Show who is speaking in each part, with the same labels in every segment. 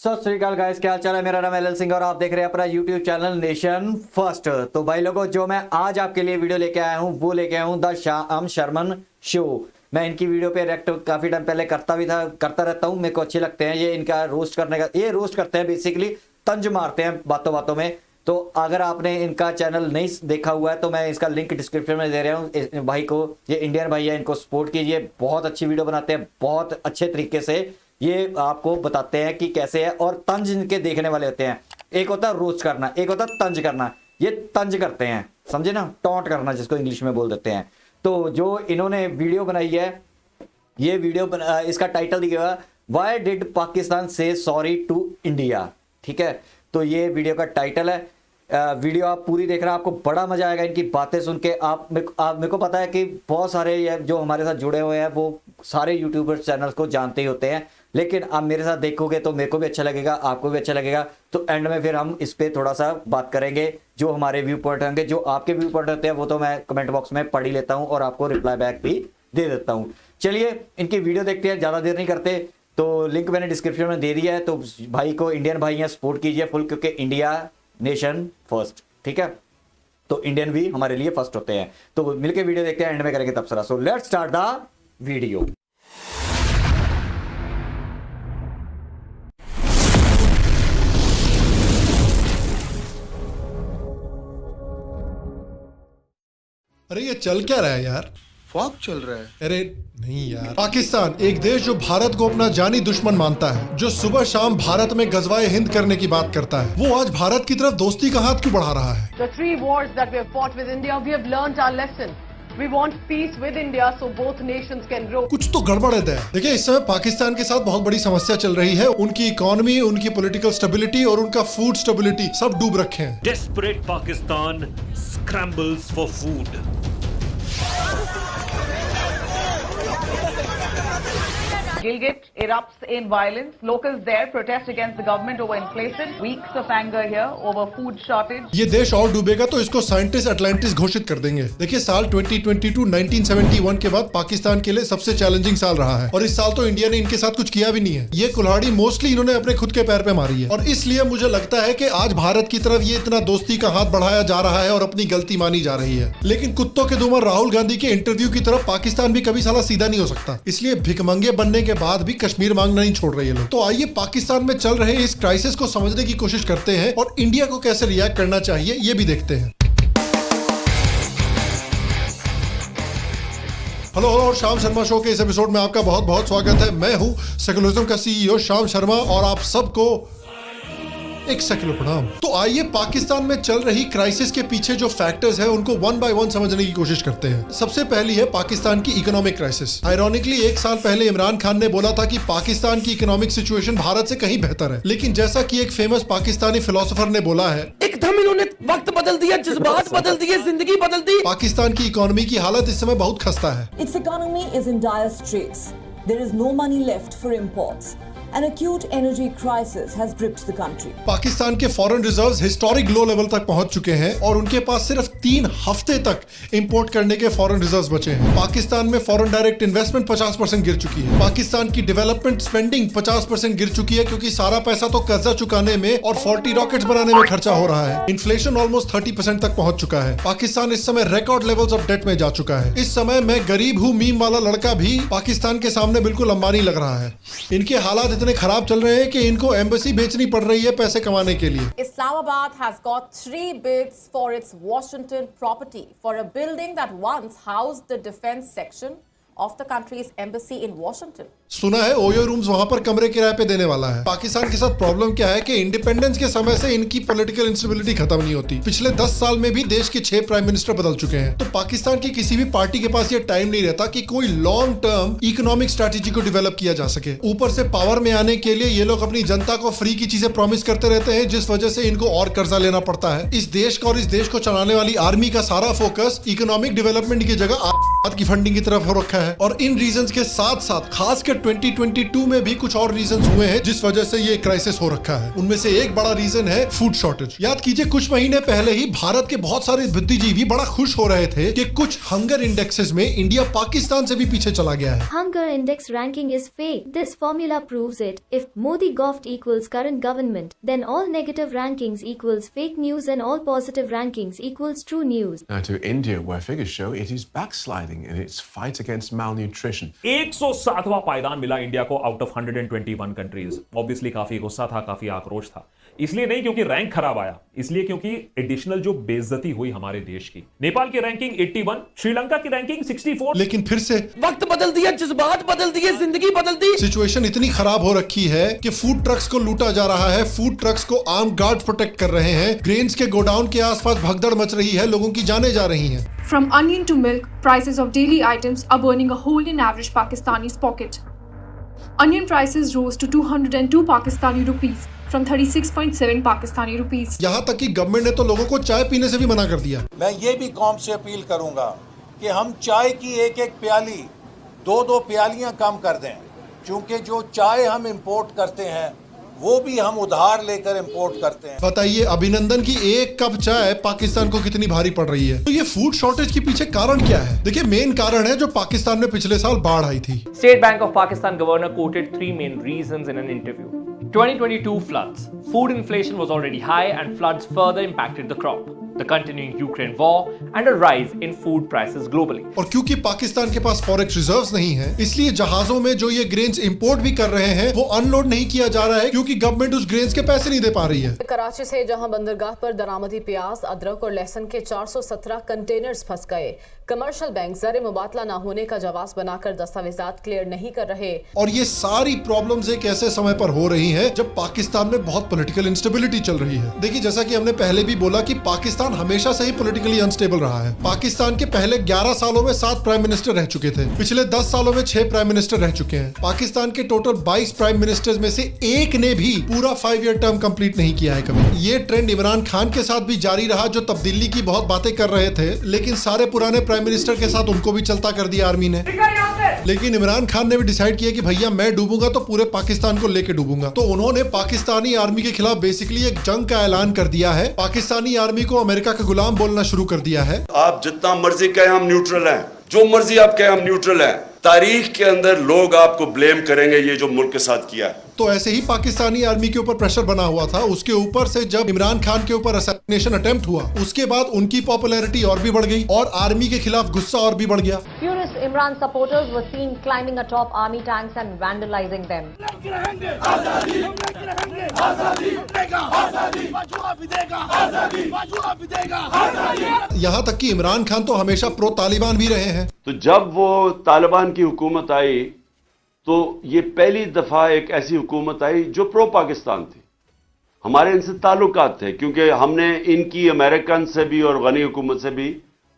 Speaker 1: सत श्री अकाल गाइस, क्या हाल चाल है। मेरा नाम एल सिंह और आप देख रहे हैं अपना यूट्यूब चैनल नेशन फर्स्ट। तो भाई लोगों, जो मैं आज आपके लिए वीडियो लेके आया हूं वो लेके आया हूं द श्याम शर्मन शो। मैं इनकी वीडियो पे रिएक्ट काफी टाइम पहले करता रहता हूं। मेरे को अच्छे लगते हैं ये इनका रोस्ट करने का। ये रोस्ट करते हैं, बेसिकली तंज मारते हैं बातों बातों में। तो अगर आपने इनका चैनल नहीं देखा हुआ है तो मैं इसका लिंक डिस्क्रिप्शन में दे रहा हूँ। भाई को, ये इंडियन भाई है, इनको सपोर्ट कीजिए। बहुत अच्छी वीडियो बनाते हैं, बहुत अच्छे तरीके से ये आपको बताते हैं कि कैसे है। और तंज इनके देखने वाले होते हैं। एक होता है रोस्ट करना, एक होता है तंज करना। ये तंज करते हैं, समझे ना, टॉन्ट करना जिसको इंग्लिश में बोल देते हैं। तो जो इन्होंने वीडियो बनाई है, ये वीडियो इसका टाइटल दिया हुआ व्हाई डिड पाकिस्तान से सॉरी टू इंडिया। ठीक है, तो ये वीडियो का टाइटल है। वीडियो आप पूरी देख रहे हैं, आपको बड़ा मजा आएगा इनकी बातें सुन के। आप मेरे को पता है कि बहुत सारे जो हमारे साथ जुड़े हुए हैं वो सारे यूट्यूबर चैनल्स को जानते ही होते हैं, लेकिन आप मेरे साथ देखोगे तो मेरे को भी अच्छा लगेगा, आपको भी अच्छा लगेगा। तो एंड में फिर हम इस पर थोड़ा सा बात करेंगे। जो हमारे व्यू पॉइंट होंगे, जो आपके व्यू पॉइंट होते हैं, वो तो मैं कमेंट बॉक्स में पढ़ ही लेता हूँ और आपको रिप्लाई बैक भी दे देता हूँ। चलिए इनकी वीडियो देखते हैं, ज़्यादा देर नहीं करते। तो लिंक मैंने डिस्क्रिप्शन में दे दिया है। तो भाई को, इंडियन भाई हैं, सपोर्ट कीजिए फुल, क्योंकि इंडिया नेशन फर्स्ट। ठीक है, तो इंडियन भी हमारे लिए फर्स्ट होते हैं। तो मिलके वीडियो देखते हैं, एंड में करेंगे तबसरा। So let's start the video.
Speaker 2: अरे ये चल क्या रहा है यार?
Speaker 3: फॉग चल रहा है।
Speaker 2: अरे नहीं यार। पाकिस्तान, एक देश जो भारत को अपना जानी दुश्मन मानता है, जो सुबह शाम भारत में गजवाए हिंद करने की बात करता है, वो आज भारत की तरफ दोस्ती का हाथ क्यों बढ़ा रहा है?
Speaker 4: The 3 wars that we have fought with India, we have learnt our lesson. We want peace with India so both nations can grow.
Speaker 2: कुछ तो गड़बड़ है। देखिए, इस समय पाकिस्तान के साथ बहुत बड़ी समस्या चल रही है। उनकी इकोनॉमी, उनकी पॉलिटिकल स्टेबिलिटी और उनका फूड स्टेबिलिटी सब डूब रखे हैं।
Speaker 5: Desperate Pakistan scrambles for food.
Speaker 4: Gilgit erupts in violence. Locals there protest against the government over inflation. Weeks of anger here over food shortage.
Speaker 2: ये देश और डूबेगा तो इसको साइंटिस्ट अटलांटिस घोषित कर देंगे। देखिए, साल 2022 1971 के बाद पाकिस्तान के लिए सबसे चैलेंजिंग साल रहा है, और इस साल तो इंडिया ने इनके साथ कुछ किया भी नहीं है। ये कुल्हाड़ी मोस्टली इन्होंने अपने खुद के पैर पे मारी है, और इसलिए मुझे लगता है कि आज भारत की तरफ ये इतना दोस्ती का हाथ बढ़ाया जा रहा है और अपनी गलती मानी जा रही है। लेकिन कुत्तों के दुमर राहुल गांधी के इंटरव्यू की तरफ पाकिस्तान भी कभी साला सीधा नहीं हो सकता। इसलिए भिखमंगे बनने के बाद भी कश्मीर मांगना नहीं छोड़ रहे ये लोग। तो आइए पाकिस्तान में चल रहे इस क्राइसिस को समझने की कोशिश करते हैं, और इंडिया को कैसे रिएक्ट करना चाहिए ये भी देखते हैं। हेलो और श्याम शर्मा शो के इस एपिसोड में आपका बहुत बहुत स्वागत है। मैं हूं सेकुलरिज्म का सीईओ श्याम शर्मा, और आप सबको एक सेकुलर प्रणाम। तो आइए पाकिस्तान में चल रही क्राइसिस के पीछे जो फैक्टर्स हैं उनको वन बाय वन समझने की कोशिश करते हैं। सबसे पहली है पाकिस्तान की इकोनॉमिक क्राइसिस। आयरॉनिकली एक साल पहले इमरान खान ने बोला था कि पाकिस्तान की इकोनॉमिक सिचुएशन भारत से कहीं बेहतर है, लेकिन जैसा कि एक फेमस पाकिस्तानी फिलोसोफर ने बोला है,
Speaker 6: एकदम इन्होंने वक्त बदल दिया, जज्बात बदल दिए, जिंदगी बदल दी।
Speaker 2: पाकिस्तान की इकोनॉमी की हालत इस समय बहुत खस्ता है।
Speaker 7: Its economy is in dire straits. There is no money left for imports. An acute energy crisis has gripped the country.
Speaker 2: Pakistan के foreign reserves historic low level तक पहुंच चुके हैं, और उनके पास सिर्फ 3 हफ्ते तक इंपोर्ट करने के फॉरेन रिजर्व्स बचे हैं। पाकिस्तान में फॉरेन डायरेक्ट इन्वेस्टमेंट 50% गिर चुकी है। पाकिस्तान की डेवलपमेंट स्पेंडिंग 50% गिर चुकी है, क्योंकि सारा पैसा तो कर्जा चुकाने में और 40 रॉकेट्स बनाने में खर्चा हो रहा है। इन्फ्लेशन ऑलमोस्ट 30% तक पहुंच चुका है। पाकिस्तान इस समय रिकॉर्ड लेवल्स ऑफ डेट में जा चुका है। इस समय मैं गरीब हूँ मीम वाला लड़का भी पाकिस्तान के सामने बिल्कुल अंबानी लग रहा है। इनके हालात इतने खराब चल रहे हैं कि इनको एम्बेसी बेचनी पड़ रही है पैसे कमाने के लिए।
Speaker 8: Islamabad has got 3 bids for its Washington property for a building that once housed the defense section of the country's embassy in Washington.
Speaker 2: सुना है ओयो रूम्स वहां पर कमरे किराए पे देने वाला है। पाकिस्तान के साथ प्रॉब्लम क्या है कि इंडिपेंडेंस के समय से इनकी पॉलिटिकल इंस्टेबिलिटी खत्म नहीं होती। पिछले 10 साल में भी देश के 6 प्राइम मिनिस्टर बदल चुके हैं। तो पाकिस्तान की किसी भी पार्टी के पास ये टाइम नहीं रहता कि कोई लॉन्ग टर्म इकोनॉमिक स्ट्रैटेजी को डेवलप किया जा सके। ऊपर से पावर में आने के लिए ये लोग अपनी जनता को फ्री की चीजें प्रॉमिस करते रहते हैं, जिस वजह से इनको और कर्जा लेना पड़ता है। इस देश का और इस देश को चलाने वाली आर्मी का सारा फोकस इकोनॉमिक डेवलपमेंट की जगह की फंडिंग की तरफ हो रखा है। और इन रीजंस के साथ साथ खासकर 2022 में भी कुछ और रीजंस हुए हैं जिस वजह से ये क्राइसिस हो रखा है। उनमें से एक बड़ा रीजन है फूड शॉर्टेज। याद कीजिए कुछ महीने पहले ही भारत के बहुत सारे बुद्धिजीवी बड़ा खुश हो रहे थे कि कुछ हंगर इंडेक्सेस में इंडिया पाकिस्तान से भी पीछे चला गया है।
Speaker 3: Hunger index ranking is fake. This formula proves it. If Modi govt equals current government, then all negative rankings equals fake news and all positive rankings equals true news.
Speaker 9: Now to India, where figures show it is backsliding in its fight against malnutrition.
Speaker 10: 107वां पायदान मिला India को out of 121 countries. Obviously काफी गुस्सा था, काफी आक्रोश था। इसलिए नहीं क्योंकि रैंक खराब आया, इसलिए क्योंकि एडिशनल जो बेइज्जती हुई हमारे देश की। नेपाल की रैंकिंग 81, श्रीलंका की रैंकिंग 64।
Speaker 2: लेकिन फिर से
Speaker 6: वक्त बदल दिया, जज्बात बदल दिए, जिंदगी बदल दी।
Speaker 2: सिचुएशन इतनी खराब हो रखी है कि फूड ट्रक्स को लूटा जा रहा है, फूड ट्रक्स को आर्म गार्ड प्रोटेक्ट कर रहे हैं, ग्रेन्स के गोडाउन के आसपास भगदड़ मच रही है, लोगों की जानें जा रही हैं।
Speaker 11: From onion to milk, prices of daily items are burning a hole in average Pakistani's pocket. Onion prices rose to 202 Pakistani rupees from 36.7 Pakistani rupees.
Speaker 2: यहाँ तक कि गवर्नमेंट ने तो लोगों को चाय पीने से भी मना कर दिया।
Speaker 12: मैं ये भी कौम से अपील करूंगा कि हम चाय की एक एक प्याली, दो प्यालियां कम कर दें, क्योंकि जो चाय हम इंपोर्ट करते हैं वो भी हम उधार लेकर इंपोर्ट करते हैं।
Speaker 2: बताइए अभिनंदन की एक कप चाय पाकिस्तान को कितनी भारी पड़ रही है। तो ये फूड शॉर्टेज के पीछे कारण क्या है? देखिए मेन कारण है जो पाकिस्तान में पिछले साल बाढ़ आई थी।
Speaker 13: State Bank of Pakistan governor quoted 3 main reasons in an interview. 2022 floods. Food inflation was already high and floods further impacted the crop. The continuing Ukraine war and a rise in food prices globally.
Speaker 2: और क्योंकि पाकिस्तान के पास forex reserves नहीं है, इसलिए जहाजों में जो ये ग्रेन्स इंपोर्ट भी कर रहे हैं वो अनलोड नहीं किया जा रहा है क्योंकि गवर्नमेंट उस ग्रेन्स के पैसे नहीं दे पा रही है।
Speaker 8: कराची से जहां बंदरगाह पर दरामदी प्याज, अदरक और लहसुन के 417 कंटेनर्स फंस गए। कमर्शियल बैंक ज़र मुबादला न होने का जवाब बनाकर दस्तावेजात क्लियर नहीं कर रहे।
Speaker 2: और ये सारी प्रॉब्लम्स एक ऐसे समय पर हो रही हैं जब पाकिस्तान में बहुत पॉलिटिकल इंस्टेबिलिटी चल रही है। देखिए जैसा कि हमने पहले भी बोला कि पाकिस्तान हमेशा से ही पॉलिटिकली अनस्टेबल रहा है। पाकिस्तान के पहले 11 सालों में 7 प्राइम मिनिस्टर रह चुके थे, पिछले 10 सालों में 6 प्राइम मिनिस्टर रह चुके हैं। पाकिस्तान के टोटल 22 प्राइम मिनिस्टर्स में से एक ने भी पूरा 5 ईयर टर्म कंप्लीट नहीं किया है कभी। ये ट्रेंड इमरान खान के साथ भी जारी रहा जो तब्दीली की बहुत बातें कर रहे थे, लेकिन सारे पुराने प्राइम मिनिस्टर के साथ उनको भी चलता कर दिया आर्मी ने। लेकिन इमरान खान ने भी डिसाइड किया कि भैया मैं डूबूंगा तो पूरे पाकिस्तान को लेके डूबूंगा। तो उन्होंने पाकिस्तानी आर्मी के खिलाफ बेसिकली एक जंग का ऐलान कर दिया है। पाकिस्तानी आर्मी को अमेरिका का गुलाम बोलना शुरू कर दिया है।
Speaker 14: आप जितना मर्जी कहें हम न्यूट्रल हैं, जो मर्जी आप कहें हम न्यूट्रल हैं, तारीख के अंदर लोग आपको ब्लेम करेंगे ये जो मुल्क के साथ किया है।
Speaker 2: तो ऐसे ही पाकिस्तानी आर्मी के ऊपर प्रेशर बना हुआ था। उसके ऊपर से जब इमरान खान के ऊपर असैसिनेशन अटेम्प्ट हुआ, उसके बाद उनकी पॉपुलैरिटी और भी बढ़ गई और आर्मी के खिलाफ गुस्सा और भी बढ़ गया।
Speaker 15: Furious Imran supporters were seen climbing atop army tanks and vandalizing them.
Speaker 2: यहाँ तक कि इमरान खान तो हमेशा प्रो तालिबान भी रहे हैं।
Speaker 14: तो जब वो तालिबान की हुकूमत आई तो ये पहली दफा एक ऐसी हुकूमत आई जो प्रो पाकिस्तान थी। हमारे इनसे ताल्लुकात थे क्योंकि हमने इनकी अमेरिकन से भी और गनी हुकूमत से भी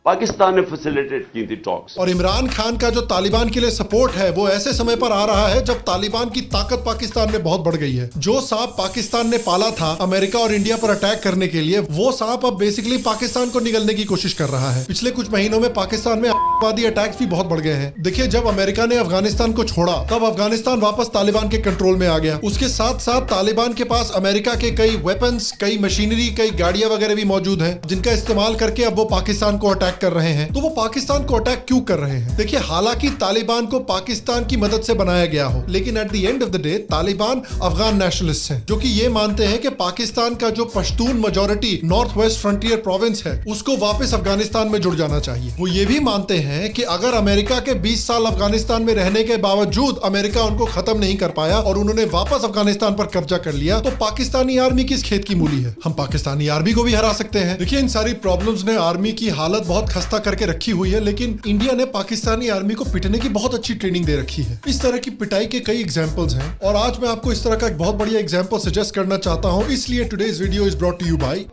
Speaker 14: पाकिस्तान ने फैसिलिटेट की थी टॉक्स।
Speaker 2: और इमरान खान का जो तालिबान के लिए सपोर्ट है वो ऐसे समय पर आ रहा है जब तालिबान की ताकत पाकिस्तान में बहुत बढ़ गई है। जो सांप पाकिस्तान ने पाला था अमेरिका और इंडिया पर अटैक करने के लिए, वो सांप अब बेसिकली पाकिस्तान को निगलने की कोशिश कर रहा है। पिछले कुछ महीनों में पाकिस्तान में आतंकवादी अटैक्स भी बहुत बढ़ गए हैं। देखिए जब अमेरिका ने अफगानिस्तान को छोड़ा तब अफगानिस्तान वापस तालिबान के कंट्रोल में आ गया। उसके साथ साथ तालिबान के पास अमेरिका के कई वेपन्स, कई मशीनरी, कई गाड़ियां वगैरह भी मौजूद हैं जिनका इस्तेमाल करके अब वो पाकिस्तान को अटैक कर रहे हैं। तो वो पाकिस्तान को अटैक क्यों कर रहे हैं? देखिए हालांकि तालिबान को पाकिस्तान की मदद से बनाया गया हो, लेकिन at the end of the day Taliban Afghan nationalist हैं जो कि ये मानते हैं कि पाकिस्तान का जो Pashtun majority north west frontier province है उसको वापस अफगानिस्तान में जुड़ जाना चाहिए। वो ये भी मानते हैं कि अगर अमेरिका के 20 साल अफगानिस्तान में रहने के बावजूद अमेरिका उनको खत्म नहीं कर पाया और उन्होंने वापस अफगानिस्तान पर कब्जा कर लिया तो पाकिस्तानी आर्मी किस खेत की मूली है? हम पाकिस्तानी आर्मी को भी हरा सकते हैं। देखिए इन सारी प्रॉब्लम्स ने आर्मी की हालत बहुत खस्ता करके रखी हुई है, लेकिन इंडिया ने पाकिस्तानी आर्मी को पिटने की बहुत अच्छी ट्रेनिंग दे रखी है। इस तरह की पिटाई के कई एग्जांपल्स हैं और आज मैं आपको इस तरह का एक बहुत बढ़िया एग्जांपल सजेस्ट करना चाहता हूं, इसलिए today's video is brought to you by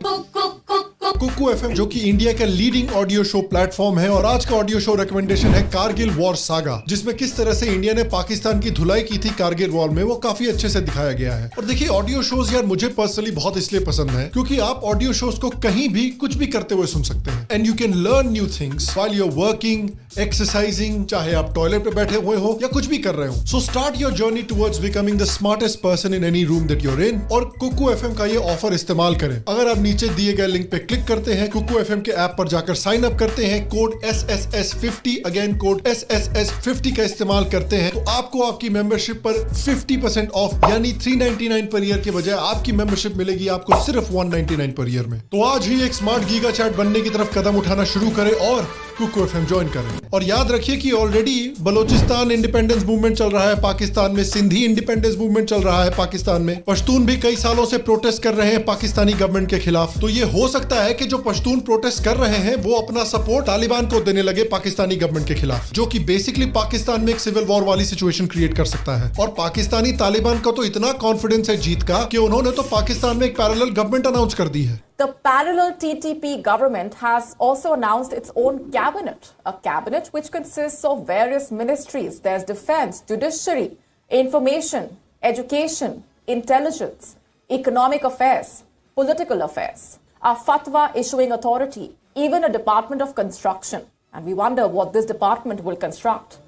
Speaker 2: Kuku FM, जो कि इंडिया का लीडिंग ऑडियो शो प्लेटफॉर्म है। और आज का ऑडियो शो रिकमेंडेशन है कारगिल वॉर सागा, जिसमें किस तरह से इंडिया ने पाकिस्तान की धुलाई की थी कारगिल वॉर में, वो काफी अच्छे से दिखाया गया है। और देखिए ऑडियो शोज यार मुझे पर्सनली बहुत इसलिए पसंद है क्योंकि आप ऑडियो शोज को कहीं भी कुछ भी करते हुए सुन सकते हैं, and you can learn new things while you are working, exercising, चाहे आप टॉयलेट पे बैठे हुए हो या कुछ भी कर रहे हो। So start your journey towards becoming the smartest person in any room that you are in. और कुकू एफएम का ये ऑफर इस्तेमाल करें। अगर आप नीचे दिए गए लिंक पे क्लिक करते हैं, कुकू एफएम के ऐप पर जाकर साइन अप करते हैं, code SSS50, again code SSS50 का इस्तेमाल करते हैं, तो आपको आपकी मेंबरशिप पर 50% ऑफ यानी 399 पर ईयर के बजाय आपकी मेंबरशिप मिलेगी आपको सिर्फ 199 पर ईयर में। तो आज ही एक स्मार्ट गीगा चैट बनने की तरफ कदम उठाना शुरू करें और कुकू एफएम ज्वाइन करें। और याद रखिए कि ऑलरेडी बलोचिस्तान इंडिपेंडेंस मूवमेंट चल रहा है पाकिस्तान में, सिंधी इंडिपेंडेंस मूवमेंट चल रहा है पाकिस्तान में, पश्तून भी कई सालों से प्रोटेस्ट कर रहे हैं पाकिस्तानी गवर्नमेंट के खिलाफ। तो ये हो सकता है कि जो पश्तून प्रोटेस्ट कर रहे हैं वो अपना सपोर्ट तालिबान को देने लगे पाकिस्तानी गवर्नमेंट के खिलाफ, जो कि बेसिकली पाकिस्तान में एक सिविल वॉर वाली सिचुएशन क्रिएट कर सकता है। और पाकिस्तानी तालिबान का तो इतना कॉन्फिडेंस है जीत का कि उन्होंने तो पाकिस्तान में एक पैरेलल गवर्नमेंट अनाउंस कर दी है।
Speaker 16: The parallel TTP government has also announced its own cabinet, a cabinet which consists of various ministries. There's defense, judiciary, information, education, intelligence, economic affairs, political affairs, a fatwa issuing authority, even a department of construction. And we wonder what this department will construct.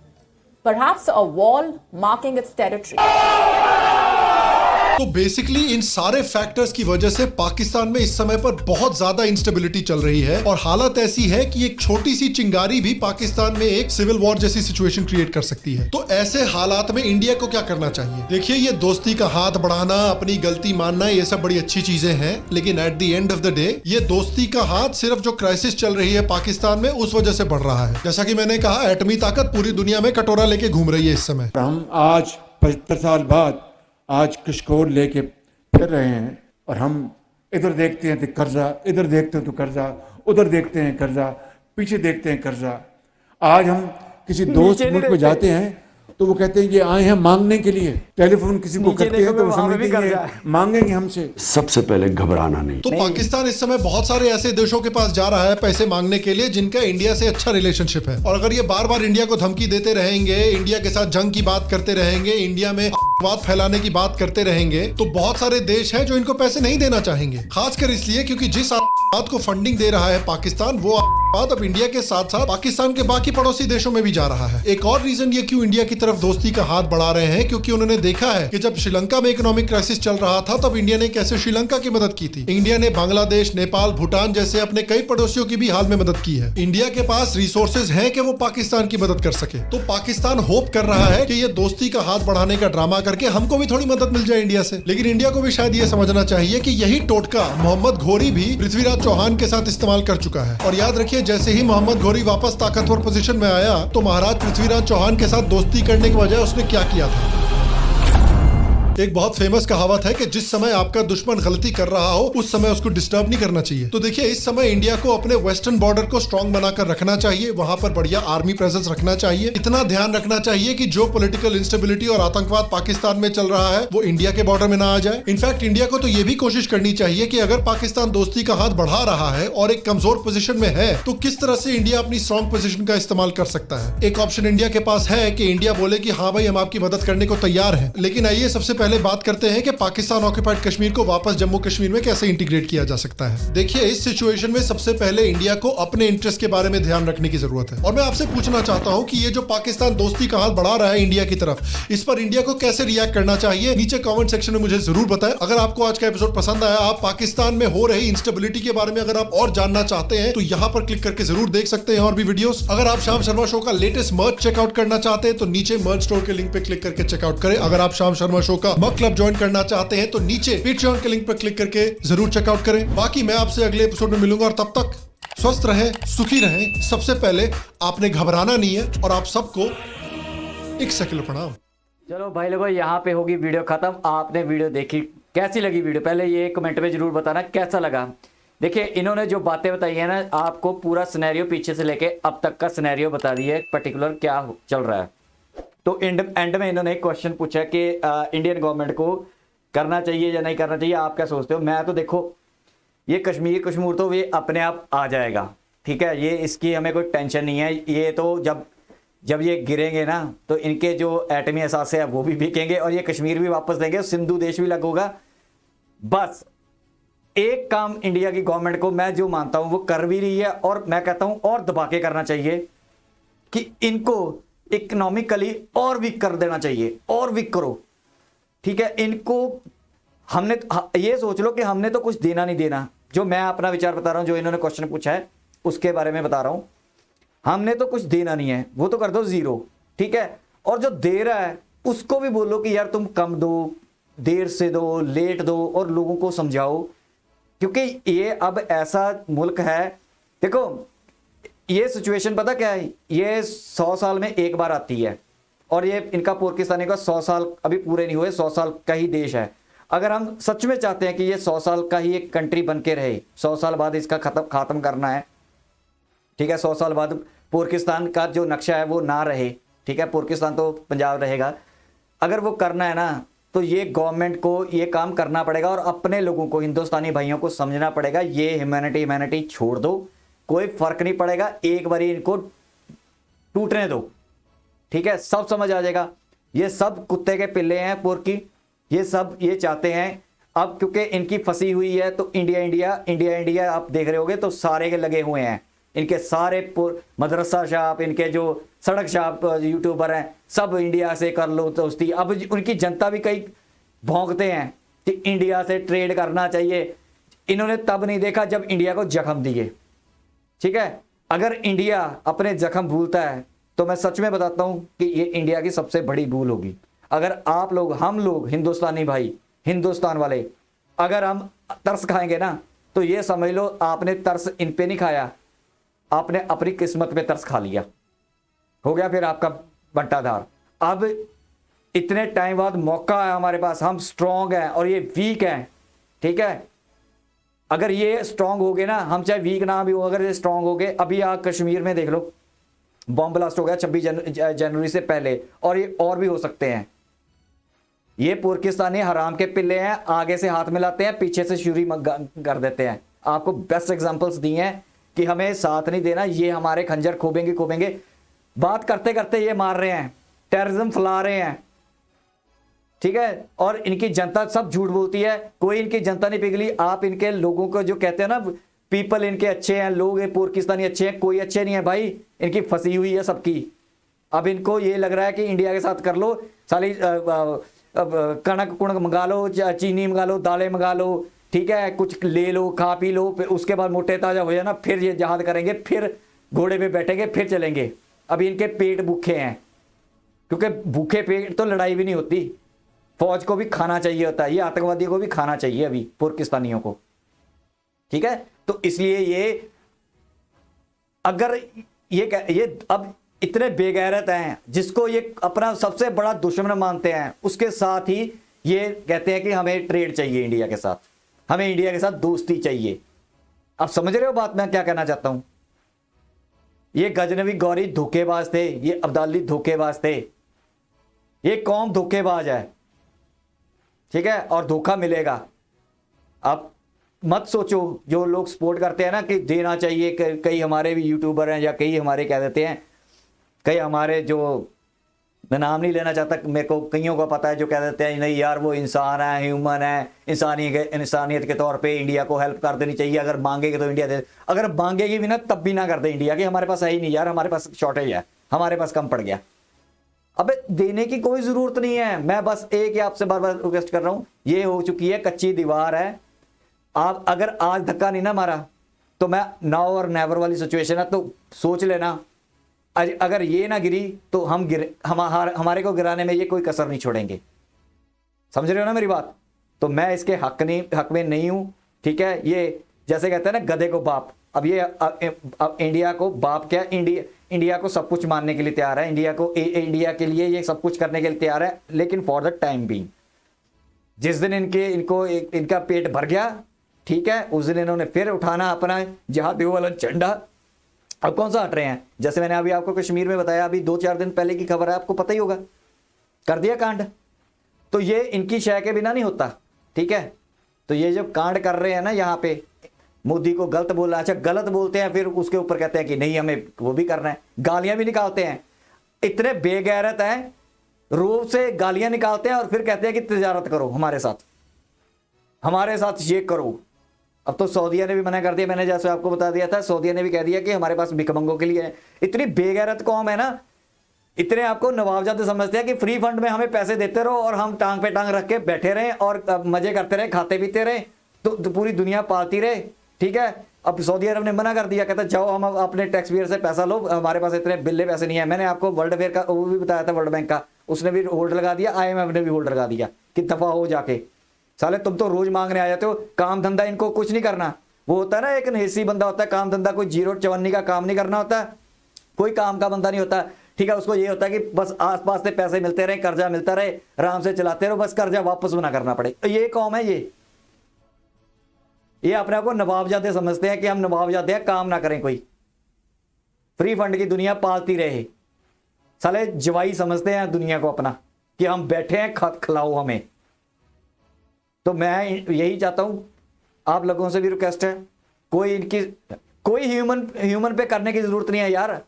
Speaker 16: Perhaps a wall marking its territory.
Speaker 2: तो basically इन सारे factors की वजह से पाकिस्तान में इस समय पर बहुत ज्यादा इंस्टेबिलिटी चल रही है और हालत ऐसी है कि एक छोटी सी चिंगारी भी पाकिस्तान में एक सिविल वॉर जैसी सिचुएशन क्रिएट कर सकती है। तो ऐसे हालात में इंडिया को क्या करना चाहिए? देखिए ये दोस्ती का हाथ बढ़ाना, अपनी गलती मानना, ये सब बड़ी अच्छी चीजें हैं, लेकिन at the end of the day ये दोस्ती का हाथ सिर्फ जो क्राइसिस चल रही है पाकिस्तान में उस वजह से बढ़ रहा है। जैसा कि मैंने कहा, एटमी ताकत पूरी दुनिया में कटोरा लेके घूम रही है इस समय।
Speaker 17: हम आज 75 साल बाद आज कशकोर लेके फिर रहे हैं और हम इधर देखते हैं तो कर्जा, इधर देखते हैं तो कर्जा, उधर देखते हैं कर्जा, पीछे देखते हैं कर्जा। आज हम किसी दोस्त मुल्क को जाते हैं तो वो कहते हैं कि आए हैं मांगने के लिए, टेलीफोन किसी को करते हैं तो वो समझते हैं मांगेंगे हमसे।
Speaker 14: सबसे पहले घबराना नहीं।
Speaker 2: तो पाकिस्तान इस समय बहुत सारे ऐसे देशों के पास जा रहा है पैसे मांगने के लिए जिनका इंडिया से अच्छा रिलेशनशिप है, और अगर ये बार बार इंडिया को धमकी देते रहेंगे, इंडिया के साथ जंग की बात करते रहेंगे, इंडिया में बात फैलाने की बात करते रहेंगे, तो बहुत सारे देश हैं जो इनको पैसे नहीं देना चाहेंगे। खासकर इसलिए क्योंकि जिस बात को फंडिंग दे रहा है पाकिस्तान, वो बात अब इंडिया के साथ साथ पाकिस्तान के बाकी पड़ोसी देशों में भी जा रहा है। एक और रीजन ये क्यों इंडिया की तरफ दोस्ती का हाथ बढ़ा रहे हैं, क्योंकि उन्होंने देखा है कि जब श्रीलंका में इकोनॉमिक क्राइसिस चल रहा था तब इंडिया ने कैसे श्रीलंका की मदद की थी। इंडिया ने बांग्लादेश, नेपाल, भूटान जैसे अपने कई पड़ोसियों की भी हाल में मदद की है। इंडिया के पास रिसोर्सेज हैं कि वो पाकिस्तान की मदद कर सके। तो पाकिस्तान होप कर रहा है कि ये दोस्ती का हाथ बढ़ाने का ड्रामा करके हमको भी थोड़ी मदद मिल जाए इंडिया से। लेकिन इंडिया को भी शायद ये समझना चाहिए कि यही टोटका मोहम्मद घोरी भी पृथ्वीराज चौहान के साथ इस्तेमाल कर चुका है। और याद रखिए, जैसे ही मोहम्मद घोरी वापस ताकतवर पोजीशन में आया तो महाराज पृथ्वीराज चौहान के साथ दोस्ती करने के बजाय उसने क्या किया था। एक बहुत फेमस कहावत है कि जिस समय आपका दुश्मन गलती कर रहा हो उस समय उसको डिस्टर्ब नहीं करना चाहिए। तो देखिए इस समय इंडिया को अपने वेस्टर्न बॉर्डर को स्ट्रांग बनाकर रखना चाहिए, वहां पर बढ़िया आर्मी प्रेजेंस रखना चाहिए। इतना ध्यान रखना चाहिए कि जो पॉलिटिकल इंस्टेबिलिटी और आतंकवाद पाकिस्तान में चल रहा है वो इंडिया के बॉर्डर में ना आ जाए। इनफैक्ट इंडिया को तो ये भी कोशिश करनी चाहिए कि अगर पाकिस्तान दोस्ती का हाथ बढ़ा रहा है और एक कमजोर पोजीशन में है तो किस तरह से इंडिया अपनी स्ट्रांग पोजीशन का इस्तेमाल कर सकता है। एक ऑप्शन इंडिया के पास है कि इंडिया बोले कि हाँ भाई हम आपकी मदद करने को तैयार हैं, लेकिन आइए सबसे पहले बात करते हैं कि पाकिस्तान ऑक्यूपाइड कश्मीर को वापस जम्मू कश्मीर में कैसे इंटीग्रेट किया जा सकता है। देखिए इस सिचुएशन में सबसे पहले इंडिया को अपने इंटरेस्ट के बारे में ध्यान रखने की जरूरत है। और मैं आपसे पूछना चाहता हूं कि ये जो पाकिस्तान दोस्ती का हाथ बढ़ा रहा है इंडिया की तरफ, इस पर इंडिया को कैसे रिएक्ट करना चाहिए, नीचे कमेंट सेक्शन में मुझे जरूर बताएं। अगर आपको आज का एपिसोड पसंद आया, आप पाकिस्तान में हो रही इंस्टेबिलिटी के बारे में अगर आप और जानना चाहते हैं तो यहाँ पर क्लिक करके जरूर देख सकते हैं और भी वीडियोस। अगर आप शाम शर्मा शो का लेटेस्ट मर्च चेकआउट करना चाहते हैं तो नीचे मर्च स्टोर के लिंक पे क्लिक करके चेकआउट करें। अगर आप शाम शर्मा शो का मक क्लब ज्वाइन करना चाहते हैं तो नीचे पेट्रियन के लिंक पर क्लिक करके जरूर चेकआउट करें। बाकी मैं आपसे अगले एपिसोड में मिलूंगा और तब तक स्वस्थ रहें, सुखी रहें। सबसे पहले आपने घबराना नहीं है और आप सबको एक सेकंड प्रणाम।
Speaker 1: चलो भाई लोगों, यहाँ पे होगी वीडियो खत्म। आपने वीडियो देखी, कैसी लगी वीडियो पहले ये कमेंट में जरूर बताना कैसा लगा। देखिए इन्होंने जो बातें बताई है ना, आपको पूरा सिनेरियो पीछे से लेके अब तक का सिनेरियो बता दिया है, पर्टिकुलर क्या चल रहा है। तो एंड में इन्होंने एक क्वेश्चन पूछा कि इंडियन गवर्नमेंट को करना चाहिए या नहीं करना चाहिए, आप क्या सोचते हो। मैं तो देखो ये कश्मीर तो ये अपने आप आ जाएगा, ठीक है, ये इसकी हमें कोई टेंशन नहीं है। ये तो जब ये गिरेंगे ना तो इनके जो एटमी असासे है वो भी बिकेंगे और ये कश्मीर भी वापस लेंगे, सिंधु देश भी लगेगा। बस एक काम इंडिया की गवर्नमेंट को मैं जो मानता हूं वो कर भी रही है, और मैं कहता हूं और दबा के करना चाहिए कि इनको इकोनॉमिकली और वीक कर देना चाहिए, और वीक करो, ठीक है। इनको हमने ये सोच लो कि हमने तो कुछ देना नहीं देना, जो मैं अपना विचार बता रहा हूं, जो इन्होंने क्वेश्चन पूछा है उसके बारे में बता रहा हूं। हमने तो कुछ देना नहीं है, वो तो कर दो जीरो, ठीक है। और जो दे रहा है उसको भी बोलो कि यार तुम कम दो, देर से दो, लेट दो, और लोगों को समझाओ, क्योंकि ये अब ऐसा मुल्क है। देखो ये सिचुएशन पता क्या है, ये 100 साल में एक बार आती है, और ये इनका पाकिस्तानी का 100 साल अभी पूरे नहीं हुए, 100 साल का ही देश है। अगर हम सच में चाहते हैं कि ये 100 साल का ही एक कंट्री बन के रहे, 100 साल बाद इसका खत्म करना है, ठीक है। 100 साल बाद पाकिस्तान का जो नक्शा है वो ना रहे, ठीक है, पाकिस्तान तो पंजाब रहेगा। अगर वो करना है ना तो ये गवर्नमेंट को ये काम करना पड़ेगा, और अपने लोगों को, हिंदुस्तानी भाइयों को समझना पड़ेगा, ये ह्यूमैनिटी छोड़ दो, कोई फर्क नहीं पड़ेगा, एक बार इनको टूटने दो, ठीक है, सब समझ आ जाएगा। ये सब कुत्ते के पिल्ले हैं पोरकी, ये सब ये चाहते हैं। अब क्योंकि इनकी फंसी हुई है तो इंडिया आप देख रहे होगे तो सारे के लगे हुए हैं, इनके सारे मदरसा शाप, इनके जो सड़क शाप यूट्यूबर हैं, सब इंडिया से कर लो दोस्ती। अब उनकी जनता भी कई भौंकते हैं कि इंडिया से ट्रेड करना चाहिए। इन्होंने तब नहीं देखा जब इंडिया को जख्म दिए, ठीक है। अगर इंडिया अपने जख्म भूलता है तो मैं सच में बताता हूं कि ये इंडिया की सबसे बड़ी भूल होगी। अगर आप लोग, हम लोग हिंदुस्तानी भाई, हिंदुस्तान वाले, अगर हम तरस खाएंगे ना तो ये समझ लो आपने तरस इन पे नहीं खाया, आपने अपनी किस्मत पे तरस खा लिया, हो गया फिर आपका बंटाधार। अब इतने टाइम बाद मौका है हमारे पास, हम स्ट्रांग हैं और ये वीक हैं, ठीक है। अगर ये स्ट्रांग हो गए ना, हम चाहे वीक ना भी हो, अगर ये स्ट्रांग हो गए, अभी आप कश्मीर में देख लो, बॉम्ब ब्लास्ट हो गया 26 जनवरी से पहले, और ये और भी हो सकते हैं। ये पाकिस्तानी हराम के पिल्ले हैं, आगे से हाथ मिलाते हैं, पीछे से छुरी कर देते हैं। आपको बेस्ट एग्जांपल्स दी हैं कि हमें साथ नहीं देना, ये हमारे खंजर खोबेंगे। बात करते करते ये मार रहे हैं, टेररिज्म फैला रहे हैं, ठीक है। और इनकी जनता सब झूठ बोलती है, कोई इनकी जनता नहीं पिघली। आप इनके लोगों को जो कहते हैं ना, पीपल इनके अच्छे हैं, लोग पाकिस्तानी अच्छे हैं, कोई अच्छे नहीं है भाई, इनकी फंसी हुई है सबकी। अब इनको ये लग रहा है कि इंडिया के साथ कर लो, साली कणक मंगा लो, चीनी मंगा लो, दालें मंगा लो, ठीक है, कुछ ले लो, खा पी लो, फिर उसके बाद मोटे ताजा हो जाना, फिर ये जहाद करेंगे, फिर घोड़े पे बैठेंगे, फिर चलेंगे। अभी इनके पेट भूखे हैं, क्योंकि भूखे पेट तो लड़ाई भी नहीं होती, फौज को भी खाना चाहिए होता है, ये आतंकवादियों को भी खाना चाहिए अभी पाकिस्तानियों को, ठीक है। तो इसलिए ये अगर ये अब इतने बेगैरत हैं, जिसको ये अपना सबसे बड़ा दुश्मन मानते हैं, उसके साथ ही ये कहते हैं कि हमें ट्रेड चाहिए इंडिया के साथ, हमें इंडिया के साथ दोस्ती चाहिए। आप समझ रहे हो बात मैं क्या कहना चाहता हूं? ये गजनवी गौरी धोखेबाज थे, ये अब्दाली धोखेबाज थे, ये कौम धोखेबाज है, ठीक है, और धोखा मिलेगा। आप मत सोचो, जो लोग सपोर्ट करते हैं ना कि देना चाहिए, कई हमारे भी यूट्यूबर हैं, या कई हमारे कह देते हैं, कई हमारे जो, मैं नाम नहीं लेना चाहता, मेरे को कईयों को पता है, जो कह देते हैं नहीं यार वो इंसान है, ह्यूमन है, इंसानियत के तौर पे इंडिया को हेल्प कर देनी चाहिए, अगर मांगेगी तो इंडिया दे, अगर मांगेगी भी ना तब भी ना कर दे इंडिया, कि हमारे पास है ही नहीं यार, हमारे पास शॉर्टेज है, हमारे पास कम पड़ गया। अबे देने की कोई जरूरत नहीं है, मैं बस एक ही आपसे बार बार रिक्वेस्ट कर रहा हूं, ये हो चुकी है कच्ची दीवार है। आप अगर आज धक्का नहीं ना मारा तो मैं नाउ और नेवर वाली सिचुएशन है, तो सोच लेना अगर ये ना गिरी तो हमारे को गिराने में ये कोई कसर नहीं छोड़ेंगे। समझ रहे हो ना मेरी बात? तो मैं इसके हक में नहीं हूं, ठीक है। ये जैसे कहते हैं ना गधे को बाप, अब ये इंडिया को बाप क्या, इंडिया को सब कुछ मानने के लिए तैयार है, इंडिया के लिए ये सब कुछ करने के लिए तैयार है, लेकिन फॉर द टाइम बीइंग, जिस दिन इनका पेट भर गया, ठीक है, उस दिन इन्होंने फिर उठाना अपना जिहादी वाला झंडा। अब कौन सा हट रहे हैं? जैसे मैंने अभी आपको कश्मीर में बताया, अभी 2-4 दिन पहले की खबर है, आपको पता ही होगा, कर दिया कांड। तो ये इनकी शय के बिना नहीं होता, ठीक है। तो ये जो कांड कर रहे हैं ना यहाँ पे, मोदी को गलत बोला, अच्छा गलत बोलते हैं फिर उसके ऊपर कहते हैं कि नहीं हमें वो भी करना है, गालियां भी निकालते हैं। इतने बेगैरत हैं, रूप से गालियां निकालते हैं और फिर कहते हैं कि तिजारत करो हमारे साथ ये करो। अब तो सऊदीया ने भी मना कर दिया, मैंने जैसे आपको बता दिया था, सऊदीया ने भी कह दिया कि हमारे पास भिखमंगों के लिए है। इतनी बेगैरत कौम है ना, इतने आपको नवाबजादे समझते हैं कि फ्री फंड में हमें पैसे देते रहो और हम टांग पे टांग रख के बैठे रहें और मजे करते रहे, खाते पीते रहे, तो पूरी दुनिया पालती रहे। ठीक है, अब सऊदी अरब ने मना कर दिया, कहता जाओ हम अपने टैक्स पेयर से पैसा लो, हमारे पास इतने बिल्ले पैसे नहीं है। मैंने आपको वर्ल्ड अफेयर का वो भी बताया था, वर्ल्ड बैंक का, उसने भी होल्ड लगा दिया, IMF ने भी होल्ड लगा दिया कि दफा हो जाके। साले तुम तो रोज मांगने आ जाते हो, काम धंधा इनको कुछ नहीं करना। वो होता है ना एक नहेसी बंदा होता है, काम धंधा कोई जीरो चवन्नी का काम नहीं करना होता, कोई काम का बंदा नहीं होता। ठीक है, उसको ये होता है कि बस आसपास से पैसे मिलते रहे, कर्जा मिलता रहे, आराम से चलाते रहो, बस कर्जा वापस ना करना पड़े। ये कौम है ये अपने आप को नवाबजादे समझते हैं कि हम नवाबजादे हैं, काम ना करें कोई, फ्री फंड की दुनिया पालती रहे। साले जवाई समझते हैं दुनिया को अपना कि हम बैठे हैं, खिलाओ हमें। तो मैं यही चाहता हूं, आप लोगों से भी रिक्वेस्ट है, कोई ह्यूमन पे करने की जरूरत नहीं है यार।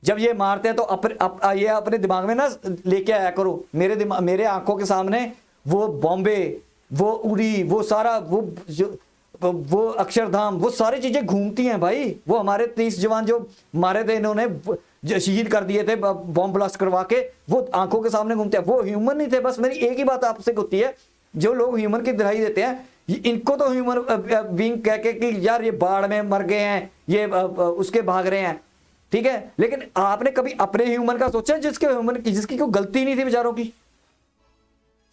Speaker 1: जब ये मारते हैं तो ये अपने दिमाग में ना लेके आया करो। मेरे आंखों के सामने वो बॉम्बे, वो उरी, वो सारा वो अक्षरधाम, वो सारी चीजें घूमती हैं भाई। वो हमारे 30 जवान जो मारे थे इन्होंने, जो शहीद कर दिए थे बॉम्ब ब्लास्ट करवा के, वो आंखों के सामने घूमते हैं। वो ह्यूमन नहीं थे। बस मेरी एक ही बात आपसे होती है, जो लोग ह्यूमन की दिखाई देते हैं, इनको तो ह्यूमन बीइंग कह के कि यार ये बाढ़ में मर गए हैं, ये उसके भाग रहे हैं, ठीक है। लेकिन आपने कभी अपने ह्यूमन का सोचा जिसकी कोई गलती नहीं थी बेचारों की?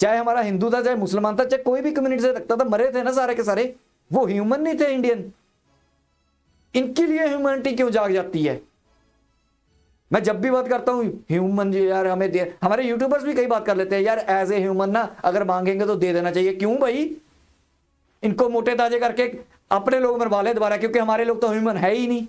Speaker 1: चाहे हमारा हिंदू था, चाहे मुसलमान था, चाहे कोई भी कम्युनिटी से रखता था, मरे थे ना सारे के सारे। वो ह्यूमन नहीं थे इंडियन। इनके लिए ह्यूमैनिटी क्यों जाग जाती है? मैं जब भी बात करता हूं ह्यूमन जी यार हमें दे, हमारे यूट्यूबर्स भी कई बात कर लेते हैं यार एज ए ह्यूमन ना, अगर मांगेंगे तो दे देना चाहिए। क्यों भाई? इनको मोटे ताजे करके अपने लोग मरवा ले दोबारा, क्योंकि हमारे लोग तो ह्यूमन है ही नहीं।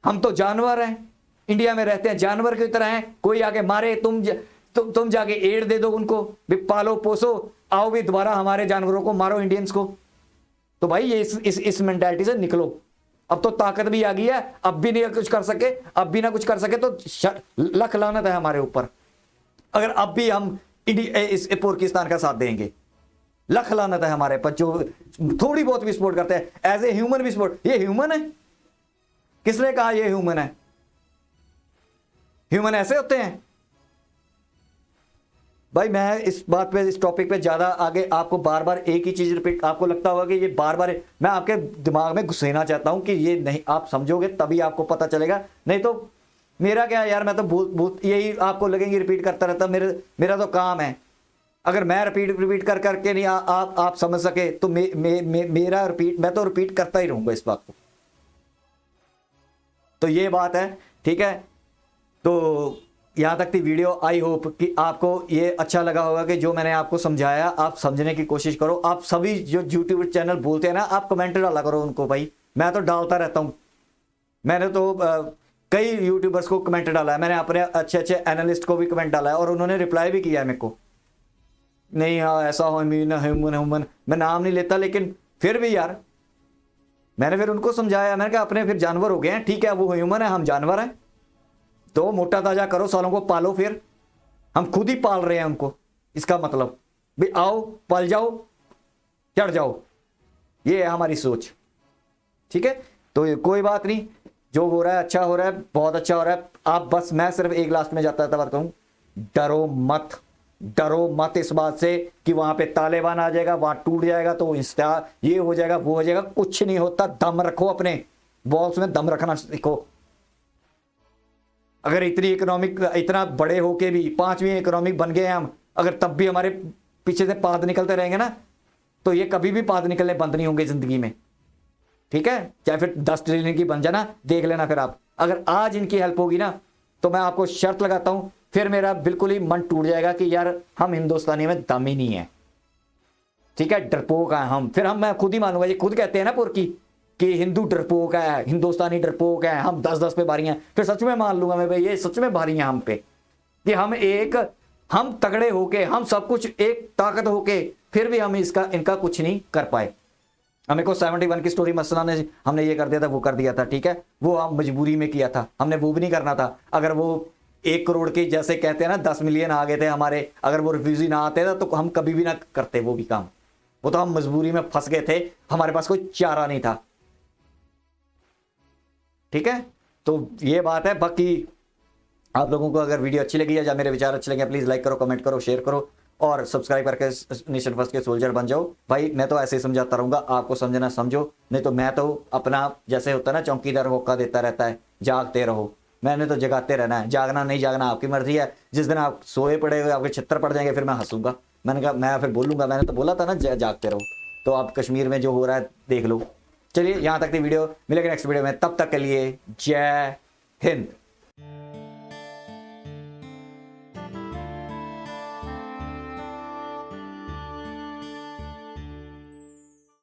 Speaker 1: हम तो जानवर हैं, इंडिया में रहते हैं, जानवर की तरह हैं। कोई आके मारे, तुम जाके एड दे दो उनको, भी पालो पोसो, आओ भी दोबारा हमारे जानवरों को मारो, इंडियंस को। तो भाई ये इस मेंटालिटी से निकलो। अब तो ताकत भी आ गई है, अब भी नहीं कुछ कर सके, अब भी ना कुछ कर सके तो लख लानत है हमारे ऊपर। अगर अब भी हम इस पाकिस्तान का साथ देंगे, लख लानत है हमारे पर, जो थोड़ी बहुत भी सपोर्ट करते हैं एज ए ह्यूमन भी सपोर्ट। ये ह्यूमन है? किसने कहा ये ह्यूमन है? ह्यूमन ऐसे होते हैं भाई। मैं इस बात पे, इस टॉपिक पे ज्यादा आगे आपको बार बार एक ही चीज रिपीट, आपको लगता होगा कि ये बार बार मैं आपके दिमाग में घुसेना चाहता हूं कि ये नहीं, आप समझोगे तभी आपको पता चलेगा। नहीं तो मेरा क्या यार, मैं तो यही आपको लगेंगे रिपीट करता रहता। मेरा तो काम है। अगर मैं रिपीट कर करके नहीं आप समझ सके तो मेरा रिपीट, मैं तो रिपीट करता ही रहूंगा इस बात को। तो ये बात है, ठीक है। तो यहां तक थी वीडियो। आई होप कि आपको ये अच्छा लगा होगा कि जो मैंने आपको समझाया आप समझने की कोशिश करो। आप सभी जो यूट्यूब चैनल बोलते हैं ना, आप कमेंट डाला करो उनको भाई। मैं तो डालता रहता हूं। मैंने तो कई यूट्यूबर्स को कमेंट डाला है, मैंने अपने अच्छे अच्छे एनालिस्ट को भी कमेंट डाला है और उन्होंने रिप्लाई भी किया है मेरे को। नहीं हाँ ऐसा हो, ह्यूमन मैं नाम नहीं लेता, लेकिन फिर भी यार मैंने फिर उनको समझाया। मैंने कहा अपने फिर जानवर हो गए हैं, ठीक है, वो ह्यूमन है, हम जानवर हैं। तो मोटा ताजा करो, सालों को पालो, फिर हम खुद ही पाल रहे हैं उनको। इसका मतलब भी आओ, पल जाओ, चढ़ जाओ, ये है हमारी सोच, ठीक है। तो कोई बात नहीं, जो हो रहा है अच्छा हो रहा है, बहुत अच्छा हो रहा है। आप बस, मैं सिर्फ एक लास्ट में जाता था कहूं, डरो मत इस बात से कि वहां पे तालिबान आ जाएगा, वहां टूट जाएगा तो ये हो जाएगा, वो हो जाएगा। कुछ नहीं होता। दम रखो, अपने बॉक्स में दम रखना सीखो। अगर इतना बड़े होके भी 5वीं इकोनॉमिक बन गए हम, अगर तब भी हमारे पीछे से पाद निकलते रहेंगे ना, तो ये कभी भी पाद निकलने बंद नहीं होंगे जिंदगी में, ठीक है। चाहे फिर 10 ट्रिलियन की बन जाना, देख लेना फिर आप। अगर आज इनकी हेल्प होगी ना, तो मैं आपको शर्त लगाता हूं, फिर मेरा बिल्कुल ही मन टूट जाएगा कि यार हम हिंदुस्तानी में दम ही नहीं है, ठीक है, डरपोक है हम। फिर मैं खुद ही मानूंगा, ये खुद कहते हैं ना पुरकी कि हिंदू डरपोक है, हिंदुस्तानी डरपोक है, हम 10-10 पे भारी हैं। फिर सच में मान लूंगा मैं भाई ये सच में भारी हैं हम पे, कि हम तगड़े होके, हम सब कुछ एक ताकत होके, फिर भी हम इनका कुछ नहीं कर पाए। हमें को 71 की स्टोरी मसला ने हमने ये कर दिया था, वो कर दिया था, ठीक है, वो हम मजबूरी में किया था, हमने वो भी नहीं करना था। अगर वो 1 करोड़ के जैसे कहते हैं ना 10 मिलियन आ गए थे हमारे, अगर वो रिफ्यूजी ना आते थे तो हम कभी भी ना करते वो भी काम। वो तो हम मजबूरी में फंस गए थे, हमारे पास कोई चारा नहीं था, ठीक है। तो ये बात है। बाकी आप लोगों को अगर वीडियो अच्छी लगी है या मेरे विचार अच्छे लगे, प्लीज लाइक करो, कमेंट करो, शेयर करो और सब्सक्राइब करके नेशन फर्स्ट के सोल्जर बन जाओ। भाई मैं तो ऐसे ही समझाता रहूंगा, आपको समझना समझो, नहीं तो मैं तो अपना जैसे होता है ना चौकीदार होका देता रहता है, जागते रहो। मैंने तो जगाते रहना है, जागना नहीं जागना आपकी मर्जी है। जिस दिन आप सोए पड़े हुए आपके छितर पड़ जाएंगे फिर मैं हंसूंगा। मैंने कहा मैं फिर बोलूंगा, मैंने तो बोला था ना जागते रहो। तो आप कश्मीर में जो हो रहा है देख लो। चलिए यहाँ तक थी वीडियो, मिलेंगे नेक्स्ट वीडियो में, तब तक के लिए जय हिंद।